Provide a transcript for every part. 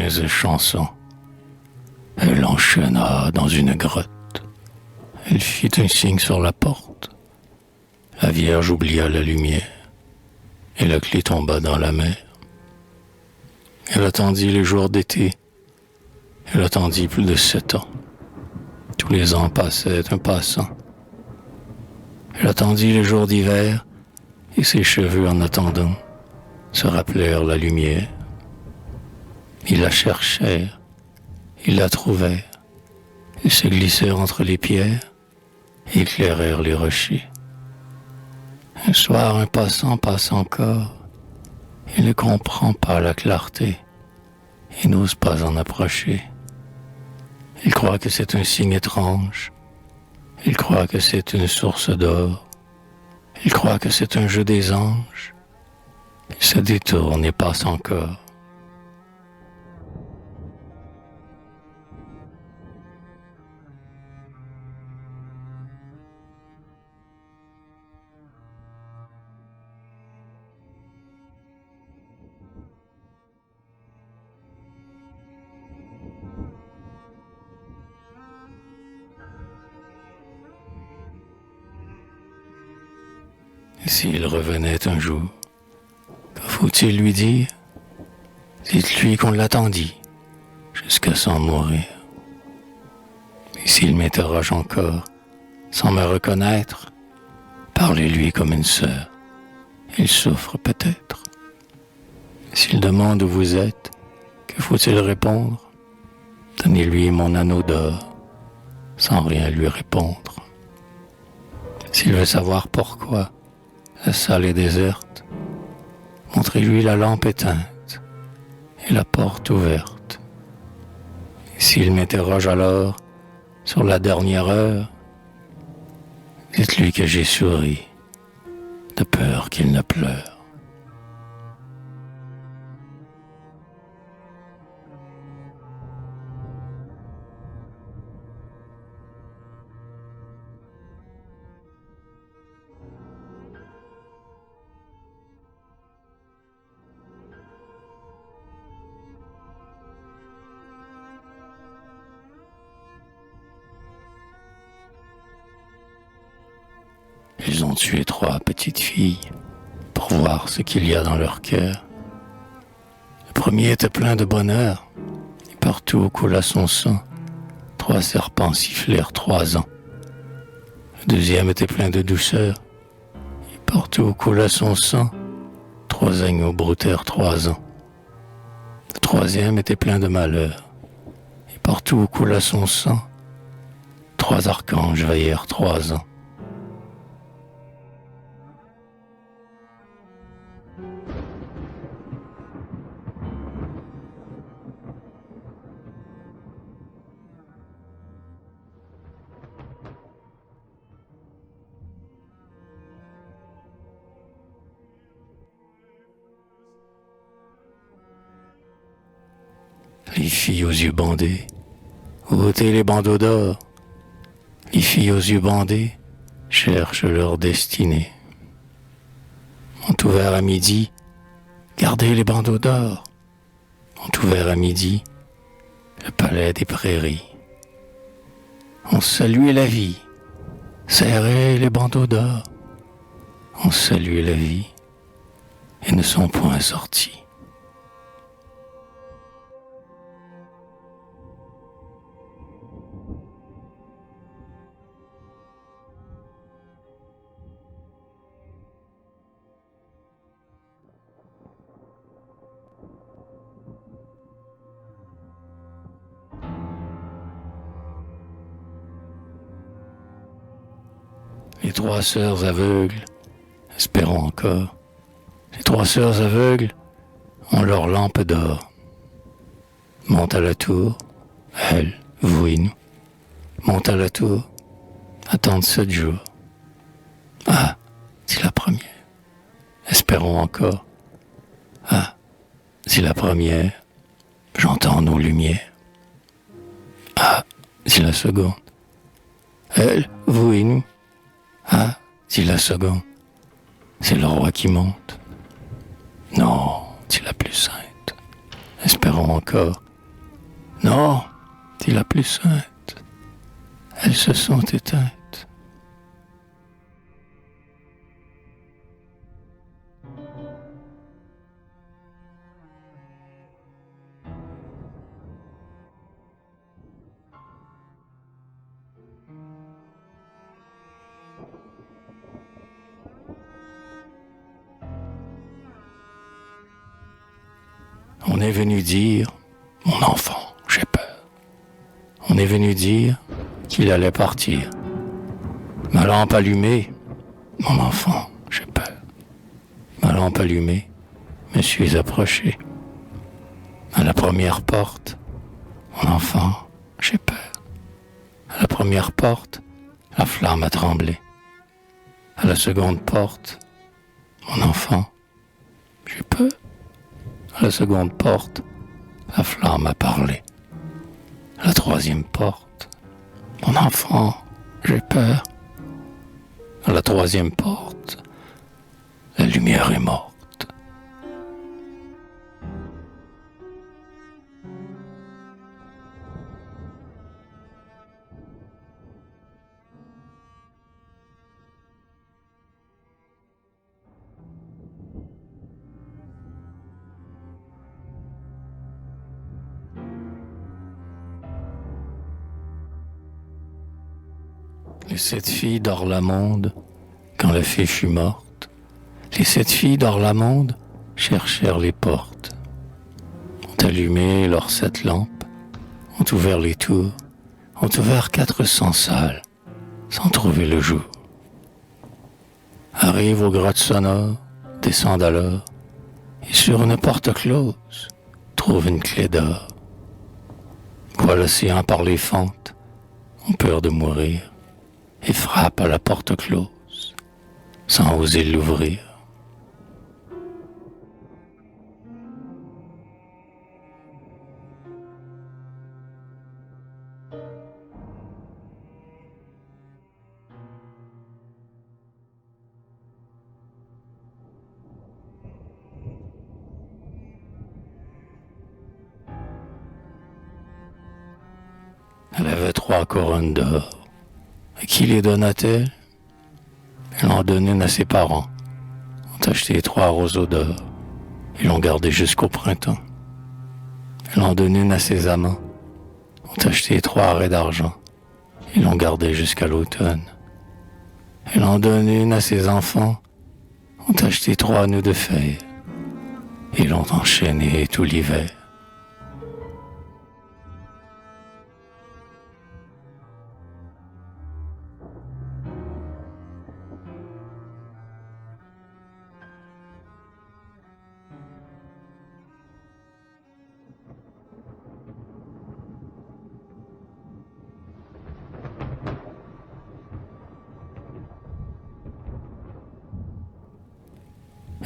et chansons. Elle enchaîna dans une grotte. Elle fit un signe sur la porte. La Vierge oublia la lumière, et la clé tomba dans la mer. Elle attendit les jours d'été. Elle attendit plus de 7 ans. Tous les ans passaient un passant. Elle attendit les jours d'hiver, et ses cheveux, en attendant, se rappelèrent la lumière. Ils la cherchèrent, ils la trouvèrent, ils se glissèrent entre les pierres et éclairèrent les rochers. Un soir, un passant passe encore. Il ne comprend pas la clarté et n'ose pas en approcher. Il croit que c'est un signe étrange. Il croit que c'est une source d'or. Il croit que c'est un jeu des anges. Il se détourne et passe encore. Et s'il revenait un jour, que faut-il lui dire? Dites-lui qu'on l'attendit jusqu'à s'en mourir. Et s'il m'interroge encore, sans me reconnaître, parlez-lui comme une sœur. Il souffre peut-être. S'il demande où vous êtes, que faut-il répondre? Donnez-lui mon anneau d'or, sans rien lui répondre. S'il veut savoir pourquoi la salle est déserte, montrez-lui la lampe éteinte et la porte ouverte. Et s'il m'interroge alors sur la dernière heure, dites-lui que j'ai souri, de peur qu'il ne pleure. Ils ont tué 3 petites filles pour voir ce qu'il y a dans leur cœur. Le premier était plein de bonheur, et partout où coula son sang, 3 serpents sifflèrent 3 ans. Le deuxième était plein de douceur, et partout où coula son sang, 3 agneaux broutèrent 3 ans. Le troisième était plein de malheur, et partout où coula son sang, 3 archanges veillèrent 3 ans. Les filles aux yeux bandés, ôtez les bandeaux d'or. Les filles aux yeux bandés cherchent leur destinée. Ont ouvert à midi, gardez les bandeaux d'or. Ont ouvert à midi, le palais des prairies. On saluait la vie, serrez les bandeaux d'or. On saluait la vie et ne sont point sortis. Les 3 sœurs aveugles, espérons encore, les 3 sœurs aveugles ont leur lampe d'or. Montent à la tour, elles, vous et nous. Montent à la tour, attendent 7 jours. Ah, dit la première. Espérons encore. Ah, dit la première. J'entends nos lumières. Ah, dit la seconde. Elle, vous et nous. Ah, dit la seconde. C'est le roi qui monte. Non, dit la plus sainte. Espérons encore. Non, dit la plus sainte, elles se sont éteintes. On est venu dire, mon enfant, j'ai peur. On est venu dire qu'il allait partir. Ma lampe allumée, mon enfant, j'ai peur. Ma lampe allumée, me suis approché. À la première porte, mon enfant, j'ai peur. À la première porte, la flamme a tremblé. À la seconde porte, mon enfant, j'ai peur. À la seconde porte, la flamme a parlé. À la troisième porte, mon enfant, j'ai peur. À la troisième porte, la lumière est morte. Les 7 filles d'Orlamonde, quand la fée fut morte, les 7 filles d'Orlamonde cherchèrent les portes, ont allumé leurs 7 lampes, ont ouvert les tours, ont ouvert 400 salles, sans trouver le jour. Arrivent aux grottes sonores, descendent alors, et sur une porte close, trouvent une clé d'or. Voient l'océan par les fentes, ont peur de mourir, et frappent à la porte close, sans oser l'ouvrir. Elle avait 3 couronnes d'or. À qui les donna-t-elle? Elle en donne une à ses parents. Ont acheté 3 roseaux d'or et l'ont gardé jusqu'au printemps. Elle en donne une à ses amants. Ont acheté 3 arrêts d'argent et l'ont gardé jusqu'à l'automne. Elle en donne une à ses enfants. Ont acheté 3 nœuds de fer et l'ont enchaîné tout l'hiver.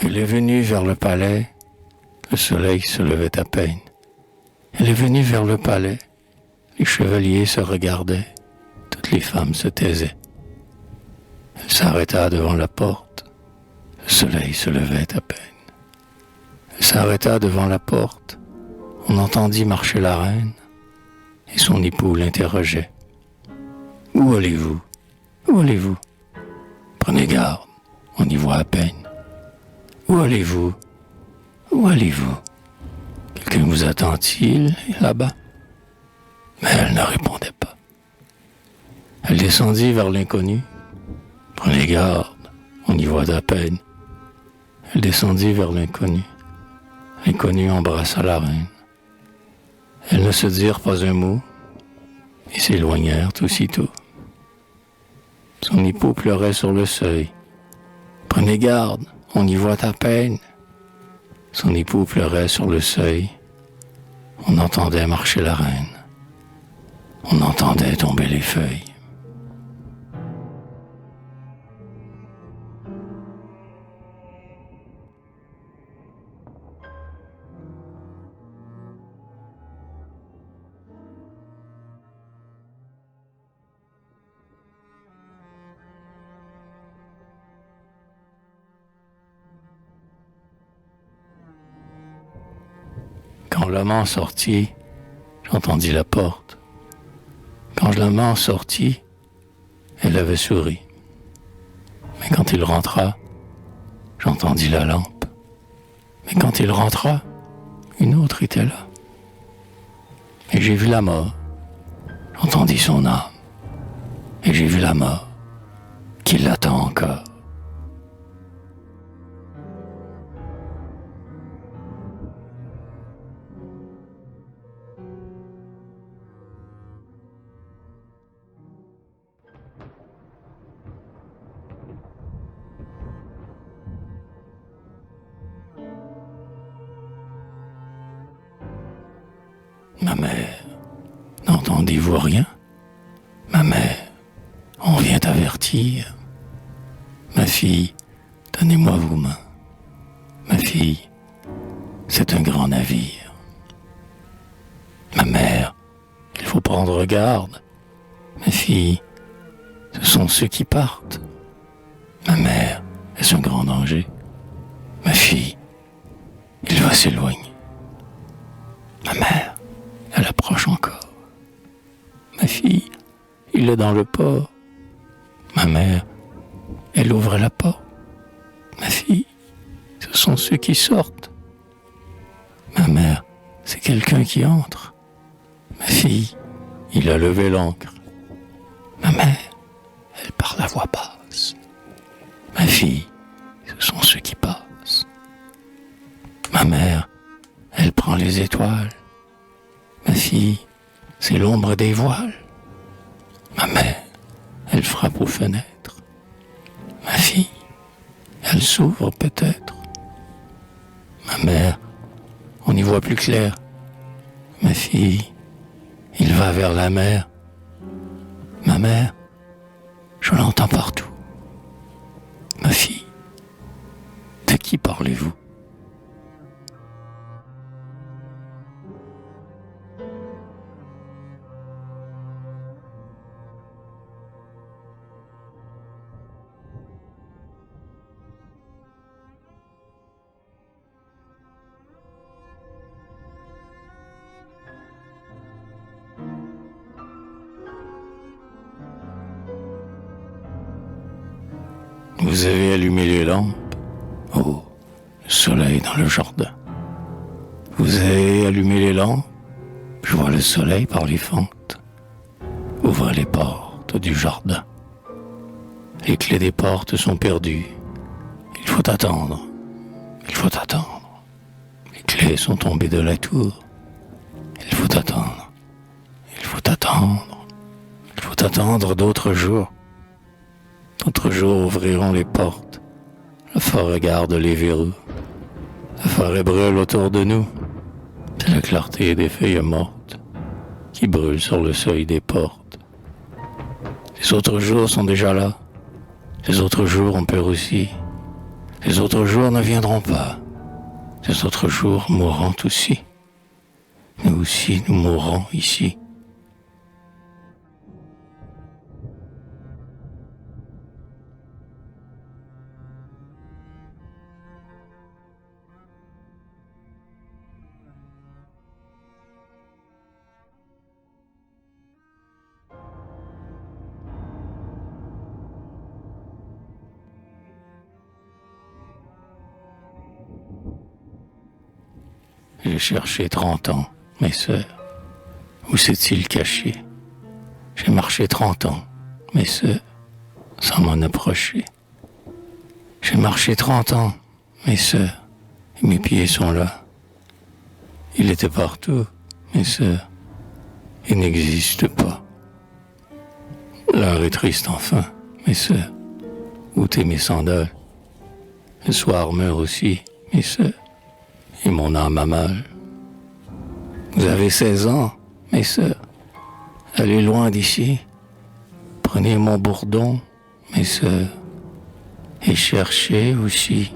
Elle est venue vers le palais, le soleil se levait à peine. Elle est venue vers le palais, les chevaliers se regardaient, toutes les femmes se taisaient. Elle s'arrêta devant la porte, le soleil se levait à peine. Elle s'arrêta devant la porte, on entendit marcher la reine, et son époux l'interrogeait. « Où allez-vous? Où allez-vous? Prenez garde, on y voit à peine. Où allez-vous? Où allez-vous? Quelqu'un vous attend-il là-bas? » Mais elle ne répondait pas. Elle descendit vers l'inconnu. « Prenez garde, on y voit à peine. » Elle descendit vers l'inconnu. L'inconnu embrassa la reine. Elles ne se dirent pas un mot et s'éloignèrent aussitôt. Son époux pleurait sur le seuil. « Prenez garde, on y voit à peine. » Son époux pleurait sur le seuil. On entendait marcher la reine. On entendait tomber les feuilles. Quand l'homme en sortit, j'entendis la porte. Quand je la m'en sortis, elle avait souri. Mais quand il rentra, j'entendis la lampe. Mais quand il rentra, une autre était là. Et j'ai vu la mort. J'entendis son âme. Et j'ai vu la mort qui l'attend encore. Ma mère, n'entendez-vous rien? Ma mère, on vient avertir. Ma fille, donnez-moi vos mains. Ma fille, c'est un grand navire. Ma mère, il faut prendre garde. Ma fille, ce sont ceux qui partent. Ma mère, est-ce un grand danger? Ma fille, il va s'éloigner. Ma mère, elle approche encore. Ma fille, il est dans le port. Ma mère, elle ouvre la porte. Ma fille, ce sont ceux qui sortent. Ma mère, c'est quelqu'un qui entre. Ma fille, il a levé l'ancre. Ma mère, elle parle à voix basse. Ma fille, ce sont ceux qui passent. Ma mère, elle prend les étoiles. Ma fille, c'est l'ombre des voiles. Ma mère, elle frappe aux fenêtres. Ma fille, elle s'ouvre peut-être. Ma mère, on y voit plus clair. Ma fille, il va vers la mer. Ma mère, je l'entends partout. Ma fille, de qui parlez-vous? Vous avez allumé les lampes. Oh, le soleil dans le jardin. Vous avez allumé les lampes. Je vois le soleil par les fentes. Ouvrez les portes du jardin. Les clés des portes sont perdues. Il faut attendre. Il faut attendre. Les clés sont tombées de la tour. Il faut attendre. Il faut attendre. Il faut attendre d'autres jours. D'autres jours ouvriront les portes. La forêt garde les verrous. La forêt brûle autour de nous. C'est la clarté des feuilles mortes qui brûlent sur le seuil des portes. Les autres jours sont déjà là. Les autres jours ont peur aussi. Les autres jours ne viendront pas. Les autres jours mourront aussi. Nous aussi, nous mourrons ici. J'ai cherché 30 ans, mes sœurs. Où s'est-il caché? J'ai marché 30 ans, mes sœurs, sans m'en approcher. J'ai marché 30 ans, mes sœurs, et mes pieds sont là. Il était partout, mes sœurs. Il n'existe pas. L'heure est triste enfin, mes sœurs. Ôtez mes sandales. Le soir meurt aussi, mes sœurs. Et mon âme a mal. Vous avez 16 ans, mes sœurs. Allez loin d'ici. Prenez mon bourdon, mes sœurs. Et cherchez aussi.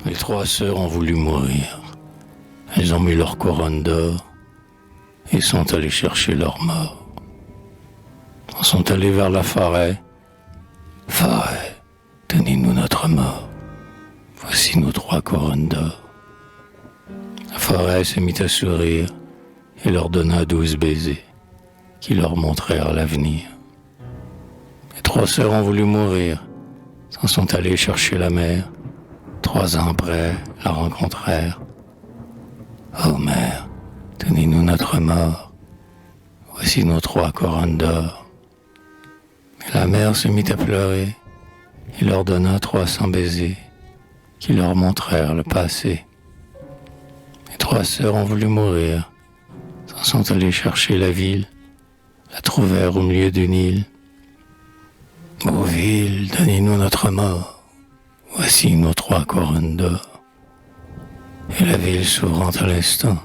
Les trois sœurs ont voulu mourir. Elles ont mis leur couronne d'or et sont allées chercher leur mort. Elles sont allées vers la forêt. Forêt, donnez-nous notre mort. Voici nos trois couronnes d'or. La forêt se mit à sourire et leur donna 12 baisers qui leur montrèrent l'avenir. Les trois sœurs ont voulu mourir. S'en sont allées chercher la mère. 3 ans après, la rencontrèrent. Oh mère, donnez-nous notre mort. Voici nos 3 couronnes d'or. Mais la mère se mit à pleurer et leur donna 300 baisers qui leur montrèrent le passé. Les 3 sœurs ont voulu mourir. S'en sont allées chercher la ville, la trouvèrent au milieu d'une île. Ô ville, donnez-nous notre mort. Voici nos 3 couronnes d'or. Et la ville s'ouvrant à l'instant,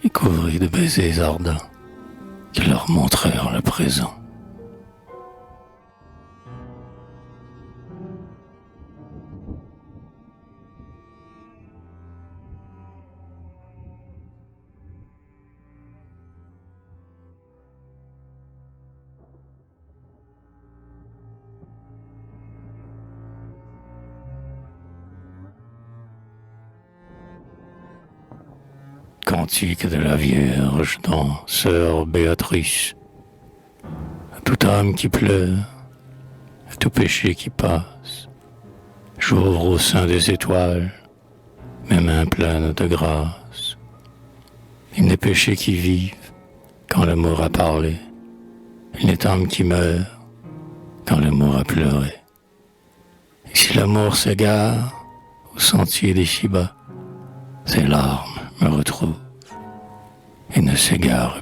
les couvrit de baisers ardents qui leur montrèrent le présent. Cantique de la Vierge dans Sœur Béatrice. À toute âme qui pleure, à tout péché qui passe, j'ouvre au sein des étoiles mes mains pleines de grâce. Il n'est péché qui vive quand l'amour a parlé, il n'est âme qui meurt quand l'amour a pleuré. Et si l'amour s'égare au sentier des Shibas, ses larmes me retrouvent et ne s'égarent